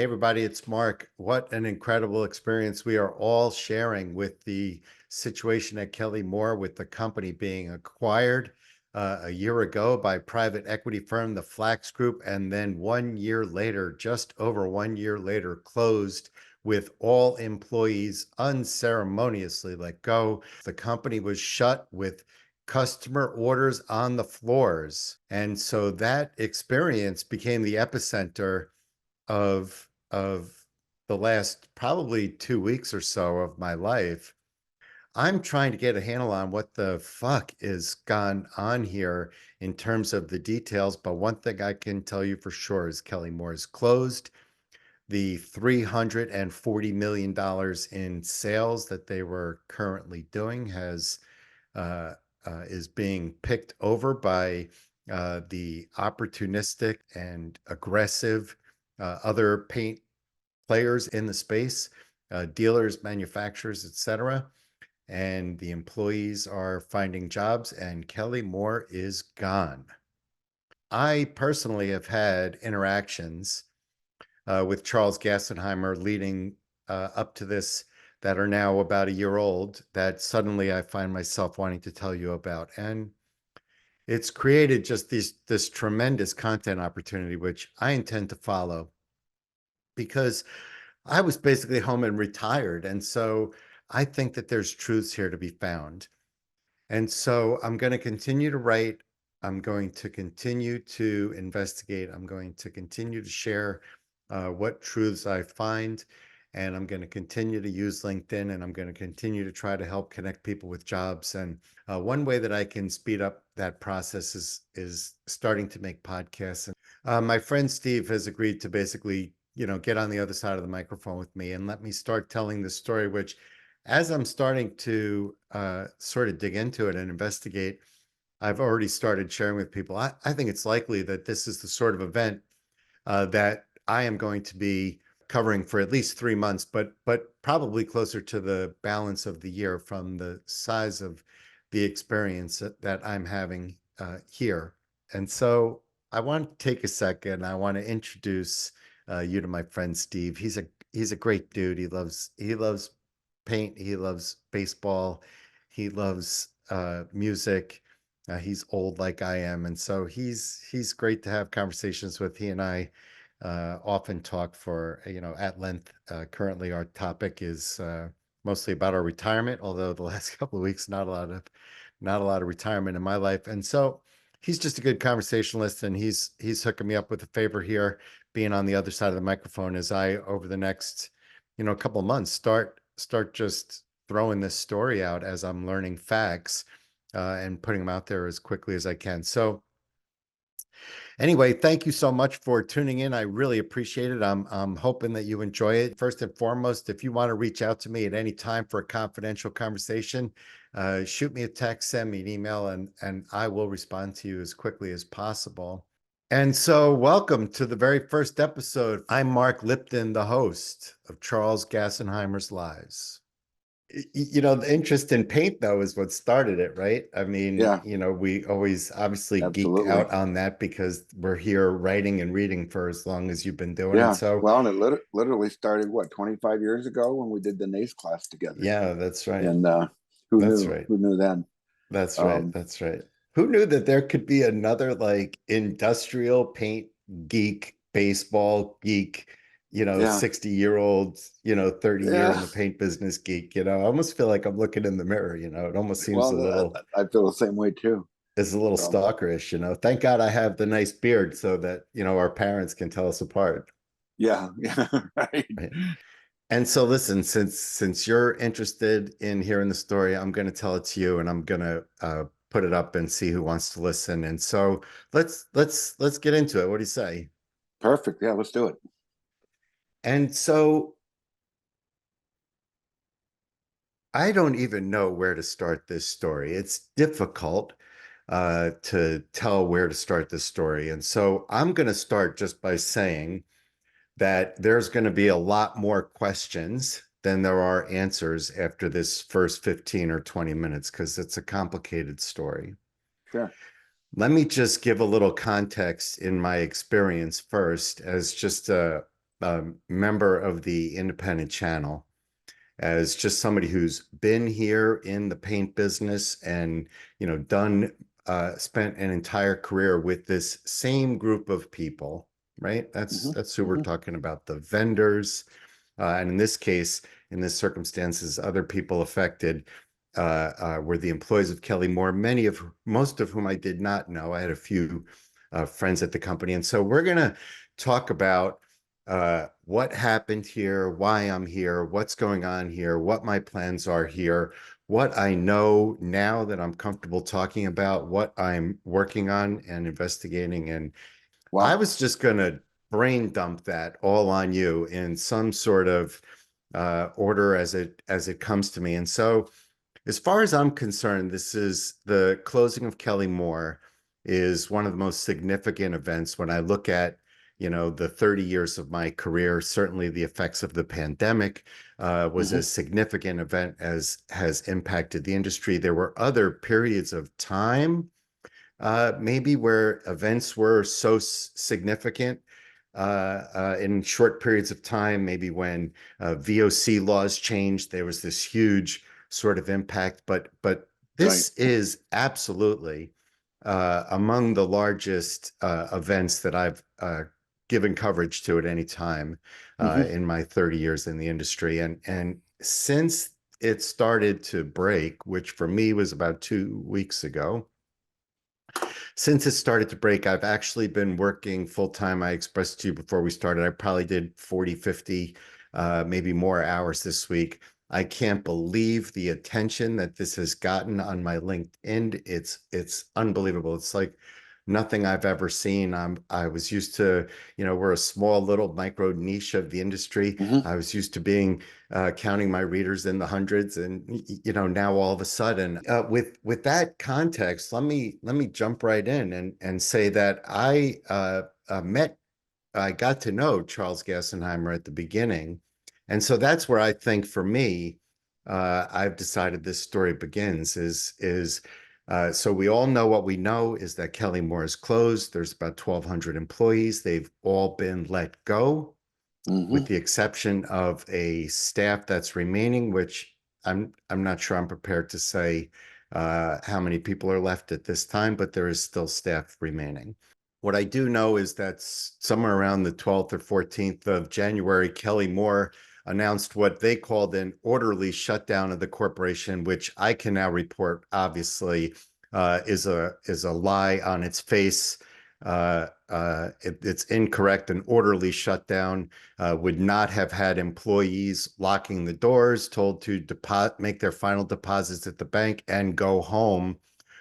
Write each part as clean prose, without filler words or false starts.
everybody, it's Mark. What an incredible experience we are all sharing with the situation at Kelly Moore, with the company being acquired a year ago by private equity firm, the Flax Group, and then 1 year later, just over 1 year later, closed with all employees unceremoniously let go. The company was shut with customer orders on the floors. And so that experience became the epicenter of the last probably 2 weeks or so of my life. I'm trying to get a handle on what the fuck is gone on here in terms of the details, but one thing I can tell you for sure is Kelly Moore is closed. The $340 million in sales that they were currently doing is being picked over by the opportunistic and aggressive other paint players in the space, dealers, manufacturers, etc. And the employees are finding jobs, and Kelly Moore is gone. I personally have had interactions with Charles Gassenheimer leading up to this that are now about a year old, that suddenly I find myself wanting to tell you about. And it's created just this tremendous content opportunity, which I intend to follow, because I was basically home and retired. And so I think that there's truths here to be found. And so I'm going to continue to write. I'm going to continue to investigate. I'm going to continue to share what truths I find. And I'm going to continue to use LinkedIn, and I'm going to continue to try to help connect people with jobs. And one way that I can speed up that process is starting to make podcasts. And my friend Steve has agreed to basically, get on the other side of the microphone with me and let me start telling the story, which, as I'm starting to sort of dig into it and investigate, I've already started sharing with people. I think it's likely that this is the sort of event that I am going to be covering for at least 3 months, but probably closer to the balance of the year, from the size of the experience that I'm having here. And so I want to take a second. I want to introduce you to my friend Steve. He's a great dude. He loves paint. He loves baseball. He loves music. He's old like I am, and so he's great to have conversations with. He and I often talk for at length. Currently, our topic is mostly about our retirement, although the last couple of weeks not a lot of retirement in my life. And so he's just a good conversationalist, and he's hooking me up with a favor here, being on the other side of the microphone, as I, over the next couple of months, start just throwing this story out as I'm learning facts and putting them out there as quickly as I can. So anyway, thank you so much for tuning in. I really appreciate it. I'm hoping that you enjoy it. First and foremost, if you want to reach out to me at any time for a confidential conversation, shoot me a text, send me an email, and I will respond to you as quickly as possible. And so welcome to the very first episode. I'm Mark Lipton, the host of Charles Gassenheimer's Lives. The interest in paint, though, is what started it, right? I mean, Yeah, we always obviously geek absolutely. out on that because we're here writing and reading for as long as you've been doing it. Yeah. So, Well, and it literally started, what, 25 years ago when we did the NACE class together. yeah, that's right. And who That's knew? right. Who knew then? That's right. Um, That's right. Who knew that there could be another like industrial paint geek, baseball geek, yeah. 60-year-old, 30-year in Yeah. the paint business geek, I almost feel like I'm looking in the mirror, it almost seems a Well, little, I feel the same way too. it's a little So, stalkerish, Thank God I have the nice beard so that, our parents can tell us apart. yeah. Yeah. Right. Right. And so listen, since you're interested in hearing the story, I'm going to tell it to you, and I'm going to put it up and see who wants to listen. And so let's get into it. What do you say? Perfect. Yeah, let's do it. And so I don't even know where to start this story. It's difficult to tell where to start this story. And so I'm going to start just by saying that there's going to be a lot more questions than there are answers after this first 15 or 20 minutes, because it's a complicated story. Sure. Let me just give a little context in my experience first, as just a member of the independent channel, as just somebody who's been here in the paint business and, done, spent an entire career with this same group of people, right? That's Hmm. that's who we're Hmm. talking about, the vendors, and in this case, in this circumstances, other people affected were the employees of Kelly Moore, most of whom I did not know. I had a few friends at the company. And so we're going to talk about what happened here, why I'm here, what's going on here, what my plans are here, what I know now that I'm comfortable talking about, what I'm working on and investigating. And I Wow. was just going to brain dump that all on you in some sort of order as it comes to me. And so, as far as I'm concerned, this is the closing of Kelly Moore is one of the most significant events when I look at, the 30 years of my career. Certainly, the effects of the pandemic was a Hmm. significant event as has impacted the industry. There were other periods of time maybe where events were so significant in short periods of time, maybe when VOC laws changed, there was this huge sort of impact. But Right. this is absolutely among the largest events that I've given coverage to at any time Hmm. in my 30 years in the industry. And since it started to break, which for me was about 2 weeks ago, since it started to break, I've actually been working full time. I expressed to you before we started, I probably did 40, 50, maybe more hours this week. I can't believe the attention that this has gotten on my LinkedIn. It's unbelievable. It's like nothing I've ever seen. I was used to, we're a small little micro niche of the industry. Hmm. I was used to being counting my readers in the hundreds, and now all of a sudden, with that context, let me jump right in and say that I got to know Charles Gassenheimer at the beginning, and so that's where I think for me, I've decided this story begins is. So we all know what we know is that Kelly Moore is closed. There's about 1,200 employees. They've all been let go with Hmm. the exception of a staff that's remaining, which I'm not sure I'm prepared to say how many people are left at this time, but there is still staff remaining. What I do know is that somewhere around the 12th or 14th of January, Kelly Moore announced what they called an orderly shutdown of the corporation, which I can now report, obviously, is a lie on its face. It's incorrect. An orderly shutdown would not have had employees locking the doors, told to make their final deposits at the bank and go home,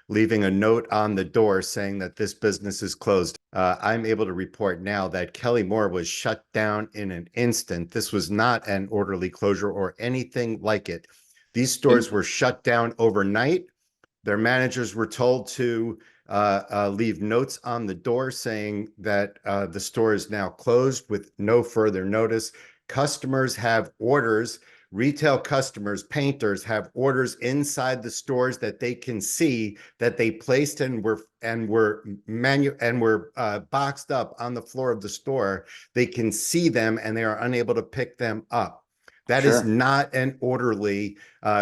leaving a note on the door saying that this business is closed. I'm able to report now that Kelly Moore was shut down in an instant. This was not an orderly closure or anything like it. These And stores were shut down overnight. Their managers were told to leave notes on the door saying that the store is now closed with no further notice. Customers have orders. Retail customers, painters have orders inside the stores that they can see that they placed and were boxed up on the floor of the store. They can see them and they are unable to pick them up. That is sure. not an orderly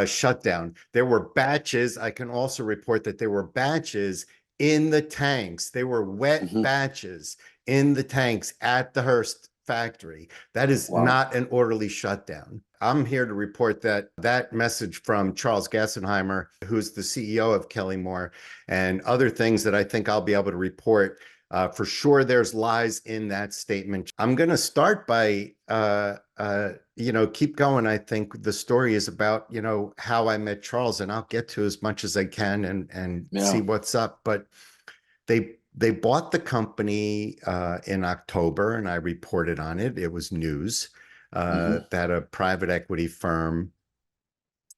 shutdown. There were batches. I can also report that there were batches in the tanks. They were wet Hmm. batches in the tanks at the Hearst factory. That is Wow. not an orderly shutdown. I'm here to report that message from Charles Gassenheimer, who's the CEO of Kelly Moore, and other things that I think I'll be able to report. For sure, there's lies in that statement. I'm going to start by keep going. I think the story is about, how I met Charles, and I'll get to as much as I can and see Yeah. what's up. But they bought the company in October, and I reported on it. It was news Hmm. that a private equity firm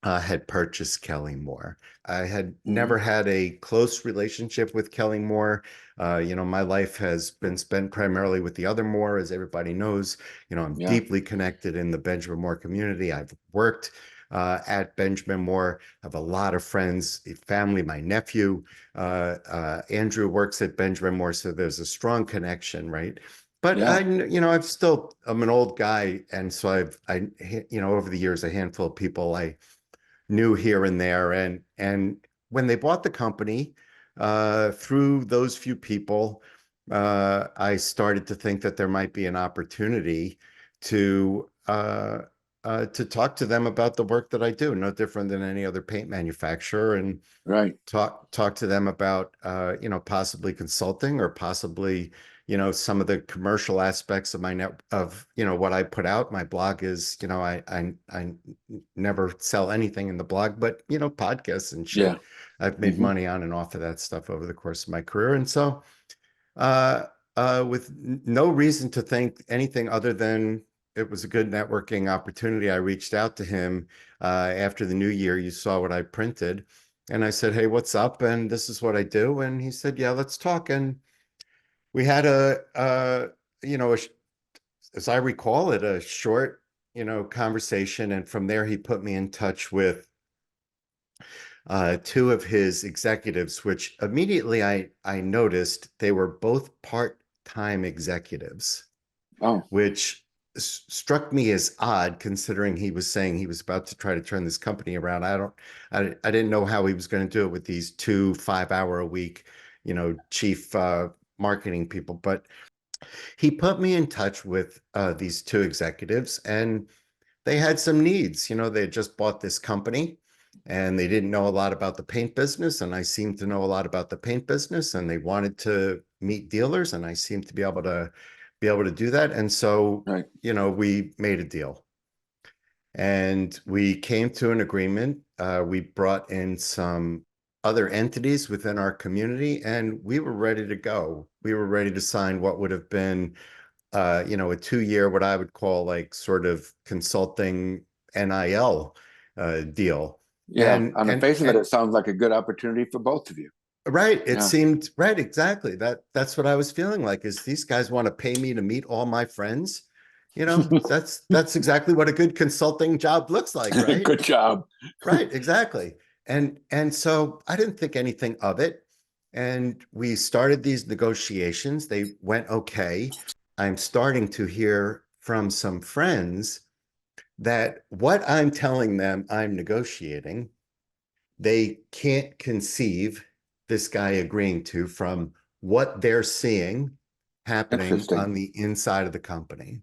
had purchased Kelly Moore. I had Hmm. never had a close relationship with Kelly Moore. My life has been spent primarily with the other Moore, as everybody knows. I'm Yeah. deeply connected in the Benjamin Moore community. I've worked at Benjamin Moore. I have a lot of friends, family. My nephew, Andrew, works at Benjamin Moore, so there's a strong connection, right? But Yeah. I'm an old guy, and so over the years, a handful of people I knew here and there, and when they bought the company, through those few people, I started to think that there might be an opportunity to to talk to them about the work that I do, no different than any other paint manufacturer, and Right. talk to them about possibly consulting or possibly some of the commercial aspects of my net of what I put out. My blog is I never sell anything in the blog, but podcasts and Yeah. shit I've made Hmm. money on and off of that stuff over the course of my career. And so uh with no reason to think anything other than it was a good networking opportunity, I reached out to him after the new year. You saw what I printed, and I said, "Hey, what's up?" And this is what I do. And he said, "Yeah, let's talk." And we had you know, a, as I recall it, a short, conversation. And from there, he put me in touch with two of his executives, which immediately I noticed they were both part-time executives, Oh, which struck me as odd considering he was saying he was about to try to turn this company around. I didn't know how he was going to do it with these two 5 hour a week, chief marketing people. But he put me in touch with these two executives, and they had some needs. They had just bought this company and they didn't know a lot about the paint business. And I seemed to know a lot about the paint business, and they wanted to meet dealers. And I seemed to be able to do that. And so, right. we made a deal and we came to an agreement. We brought in some other entities within our community, and we were ready to go. We were ready to sign what would have been a 2 year, what I would call like sort of consulting NIL deal. Yeah. And On the and face of it, and it sounds like a good opportunity for both of you. right, it Yeah. seemed right, exactly. That's what I was feeling like, is these guys want to pay me to meet all my friends. That's exactly what a good consulting job looks like, right? Good job. Right, exactly. And so I didn't think anything of it. And we started these negotiations. They went okay. I'm starting to hear from some friends that what I'm telling them I'm negotiating, they can't conceive this guy agreeing to from what they're seeing happening Interesting. on the inside of the company.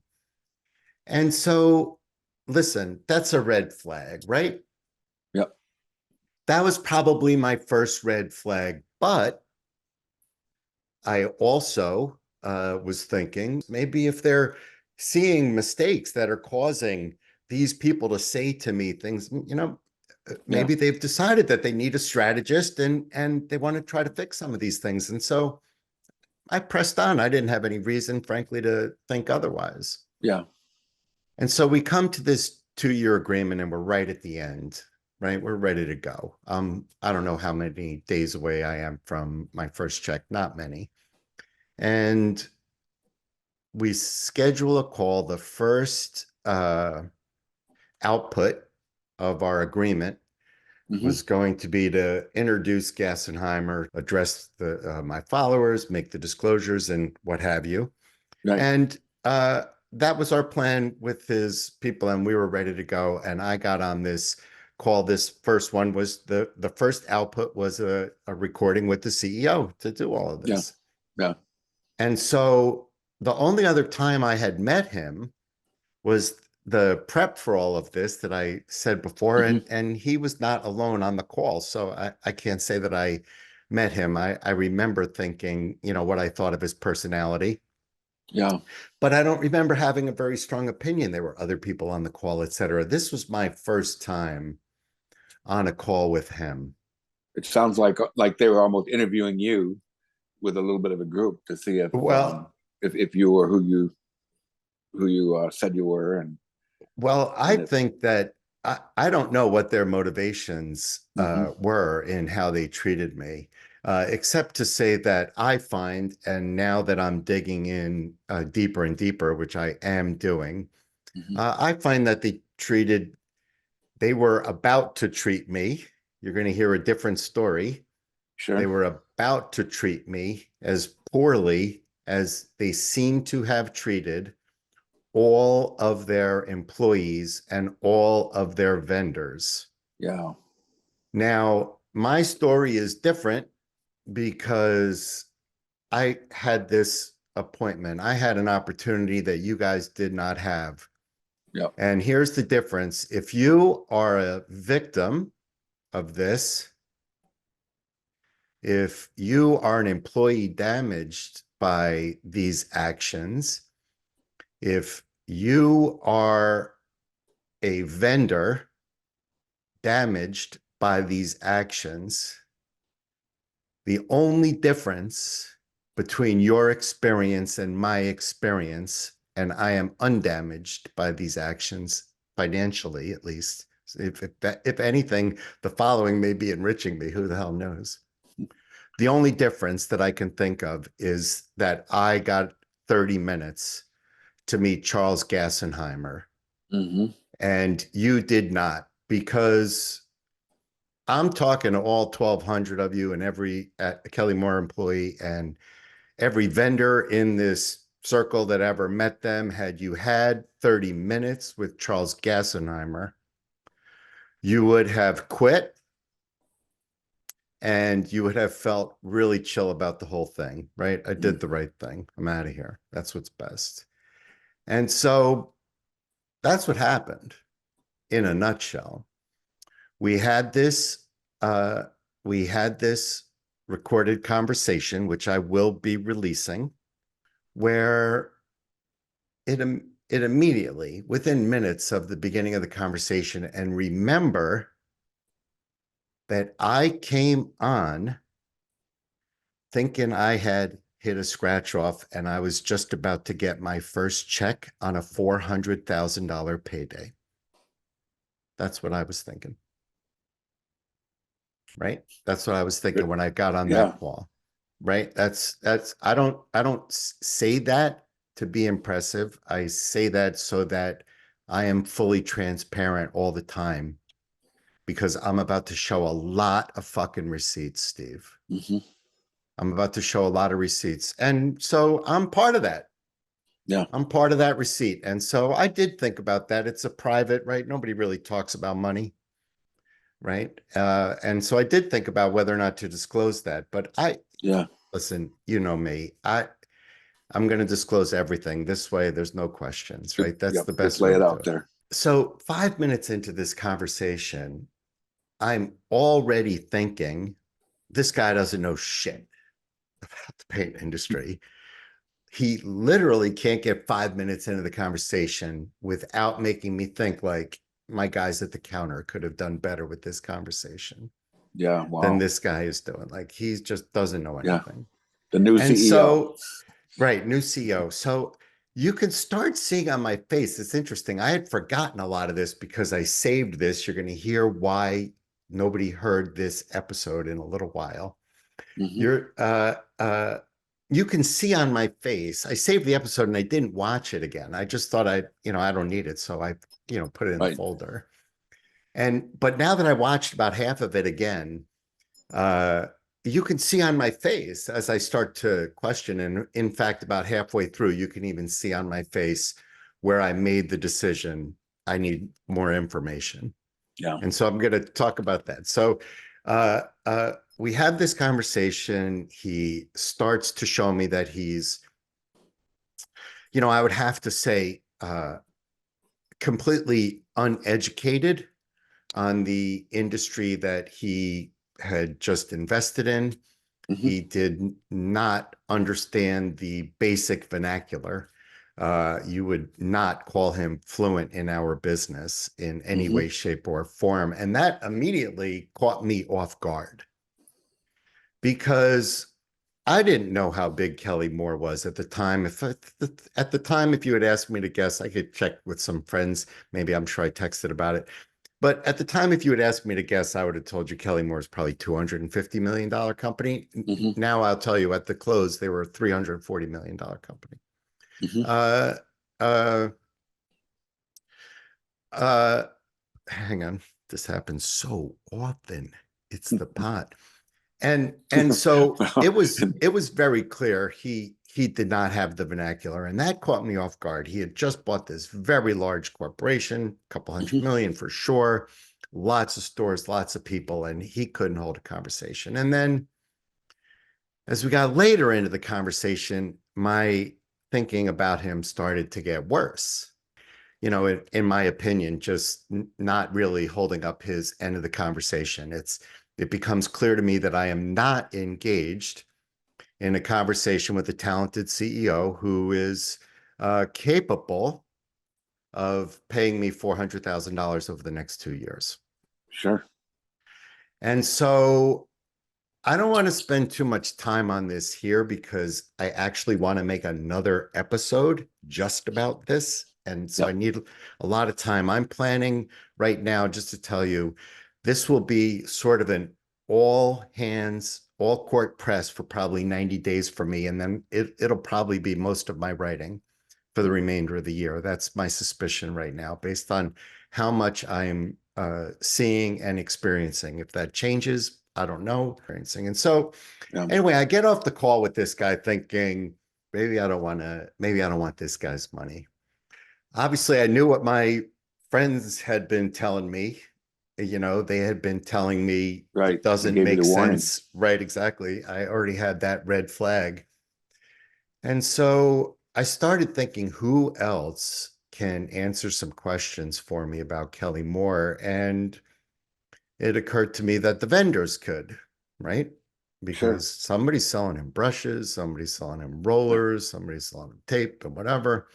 And so, listen, that's a red flag, right? Yep. That was probably my first red flag. But I also was thinking maybe if they're seeing mistakes that are causing these people to say to me things, Yeah. maybe they've decided that they need a strategist, and they want to try to fix some of these things. And so I pressed on. I didn't have any reason, frankly, to think otherwise. Yeah. And so we come to this 2 year agreement, and we're right at the end, right? We're ready to go. I don't know how many days away I am from my first check, not many. And we schedule a call. The first output of our agreement Hmm. was going to be to introduce Gassenheimer, address my followers, make the disclosures, and what have you. Right. And that was our plan with his people, and we were ready to go. And I got on this call. This first one was the first output was a recording with the CEO to do all of Yeah. this. Yeah. And so the only other time I had met him was the prep for all of this that I said before, Hmm. and he was not alone on the call. So I can't say that I met him. I remember thinking, what I thought of his personality, Yeah. but I don't remember having a very strong opinion. There were other people on the call, et cetera. This was my first time on a call with him. It sounds like they were almost interviewing you with a little bit of a group to see Well, if you were who you said you were, I and if. think that I don't know what their motivations Hmm. were in how they treated me, except to say that I find, and now that I'm digging in deeper and deeper, which I am doing, Hmm. I find that they were about to treat me. You're going to hear a different story. They Sure. were about to treat me as poorly as they seem to have treated all of their employees and all of their vendors. Yeah. Now, my story is different because I had this appointment. I had an opportunity that you guys did not have. Yeah. And here's the difference. If you are a victim of this, if you are an employee damaged by these actions, if you are a vendor damaged by these actions, the only difference between your experience and my experience, and I am undamaged by these actions financially, at least. If anything, the following may be enriching me. Who the hell knows? The only difference that I can think of is that I got 30 minutes to meet Charles Gassenheimer, Hmm. and you did not, because I'm talking to all 1,200 of you and every Kelly Moore employee and every vendor in this circle that ever met them. Had you had 30 minutes with Charles Gassenheimer, you would have quit and you would have felt really chill about the whole thing, right? I did the right thing. I'm out of here. That's what's best. And so that's what happened in a nutshell. We had this, uh, we had this recorded conversation, which I will be releasing, where it it immediately, within minutes of the beginning of the conversation, and remember that I came on thinking I had hit a scratch off and I was just about to get my first check on a $400,000 payday. That's what I was thinking. Right? That's what I was thinking when I got on that Yeah. call. Right? That's I don't say that to be impressive. I say that so that I am fully transparent all the time because I'm about to show a lot of fucking receipts, Steve. Hmm. I'm about to show a lot of receipts. And so I'm part of that. Yeah. I'm part of that receipt. And so I did think about that. It's a private, right? Nobody really talks about money, right? And so I did think about whether or not to disclose that. But Yeah. listen, you know me. I'm going to disclose everything. This way, there's no questions, Just, right? That's yeah. the Just best way lay to it do out it. there. So 5 minutes into this conversation, I'm already thinking, this guy doesn't know shit about the paint industry. He literally can't get 5 minutes into the conversation without making me think like my guys at the counter could have done better with this conversation Yeah. than Wow. this guy is doing. Like he just doesn't know Yeah. anything. The new And CEO. so, right, new CEO. So you can start seeing on my face, it's interesting. I had forgotten a lot of this because I saved this. You're going to hear why nobody heard this episode in a little while. Hmm. You're you can see on my face, I saved the episode and I didn't watch it again. I just thought I don't need it. So I, put it in the Right. folder. But now that I watched about half of it again, uh, you can see on my face as I start to question. And in fact, about halfway through, you can even see on my face where I made the decision. I need more information. Yeah. And so I'm going to talk about that. So we had this conversation. He starts to show me that he's, I would have to say, completely uneducated on the industry that he had just invested in. Hmm. He did not understand the basic vernacular. You would not call him fluent in our business in any Hmm. way, shape, or form. And that immediately caught me off guard because I didn't know how big Kelly Moore was at the time. At the time, if you had asked me to guess, I could check with some friends. Maybe I'm sure I texted about it. But at the time, if you had asked me to guess, I would have told you Kelly Moore is probably $250 million company. Hmm. Now I'll tell you at the close, they were a $340 million company. Hmm. Uh, uh, uh, Hang on. This happens so often. It's the pot. And so Well, it was very clear he did not have the vernacular, and that caught me off guard. He had just bought this very large corporation, a couple hundred Hmm. million for sure, lots of stores, lots of people, and he couldn't hold a conversation. And then as we got later into the conversation, my thinking about him started to get worse. In my opinion, just not really holding up his end of the conversation. It becomes clear to me that I am not engaged in a conversation with a talented CEO who is capable of paying me $400,000 over the next 2 years. Sure. And so I don't want to spend too much time on this here because I actually want to make another episode just about this. And so I Yep. need a lot of time. I'm planning right now, just to tell you, this will be sort of an all hands, all court press for probably 90 days for me. And then it'll probably be most of my writing for the remainder of the year. That's my suspicion right now, based on how much I'm seeing and experiencing. If that changes, I don't know. And so Yeah. anyway, I get off the call with this guy thinking, maybe I don't want this guy's money. Obviously, I knew what my friends had been telling me. They had been telling me Right. it They doesn't gave you make the warning. sense. Right, exactly. I already had that red flag. And so I started thinking, who else can answer some questions for me about Kelly Moore? And it occurred to me that the vendors could, right? Sure. Because somebody's selling him brushes, somebody's selling him Right. rollers, somebody's selling him tape and whatever.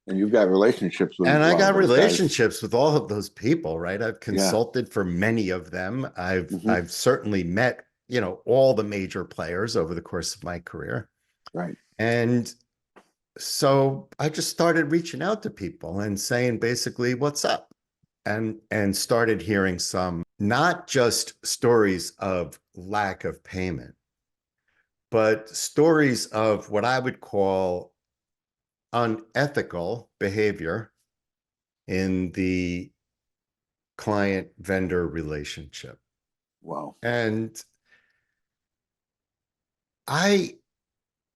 And you've got relationships with And a I lot of got those guys. relationships with all of those people, right? I've Yeah. consulted for many of them. I've Hmm. I've certainly met, all the major players over the course of my career. Right. And so I just started reaching out to people and saying basically, what's up? And started hearing some, not just stories of lack of payment, but stories of what I would call unethical behavior in the client vendor relationship. Wow. And I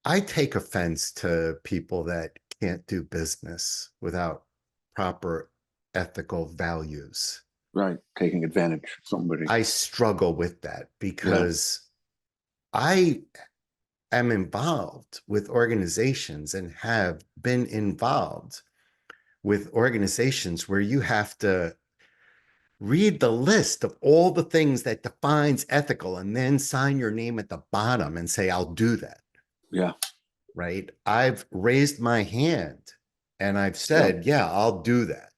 I take offense to people that can't do business without proper ethical values. Right. Taking advantage of somebody. I struggle with that Yeah. because I am involved with organizations and have been involved with organizations where you have to read the list of all the things that defines ethical and then sign your name at the bottom and say, I'll do that. Yeah. Right. I've raised my hand and I've Yep. said, yeah, I'll do that.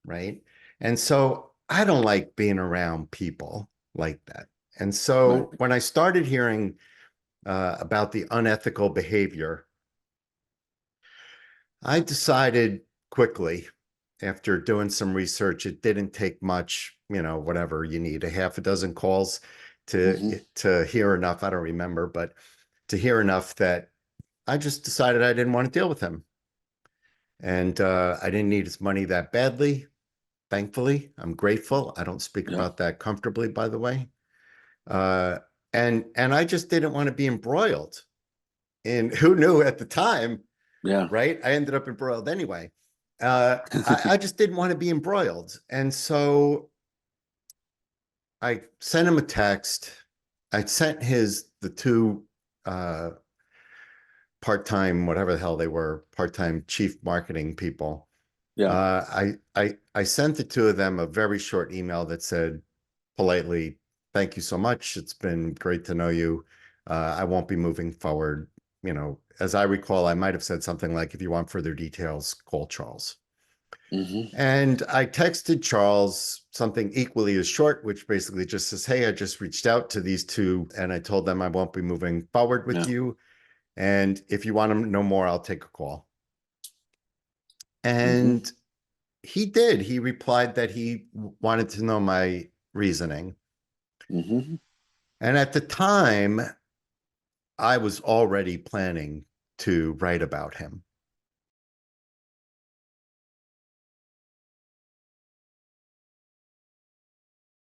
Right. And so I don't like being around people like that. And Right. so when I started hearing about the unethical behavior, I decided quickly after doing some research, it didn't take much, whatever you need, a half a dozen calls Hmm. to hear enough. I don't remember, but to hear enough that I just decided I didn't want to deal with him. And I didn't need his money that badly. Thankfully, I'm grateful. I don't speak Yeah. about that comfortably, by the way. Uh, and I just didn't want to be embroiled in who knew at the time, Yeah. right? I ended up embroiled anyway. I just didn't want to be embroiled. And so I sent him a text. I sent the two uh, part-time, whatever the hell they were, part-time chief marketing people. Yeah. I sent the two of them a very short email that said politely, thank you so much. It's been great to know you. I won't be moving forward. As I recall, I might have said something like, if you want further details, call Charles. Hmm. And I texted Charles something equally as short, which basically just says, hey, I just reached out to these two and I told them I won't be moving forward with Yeah. you. And if you want to know more, I'll take a call. Hmm. And he did. He replied that he wanted to know my reasoning. Hmm. And at the time, I was already planning to write about him.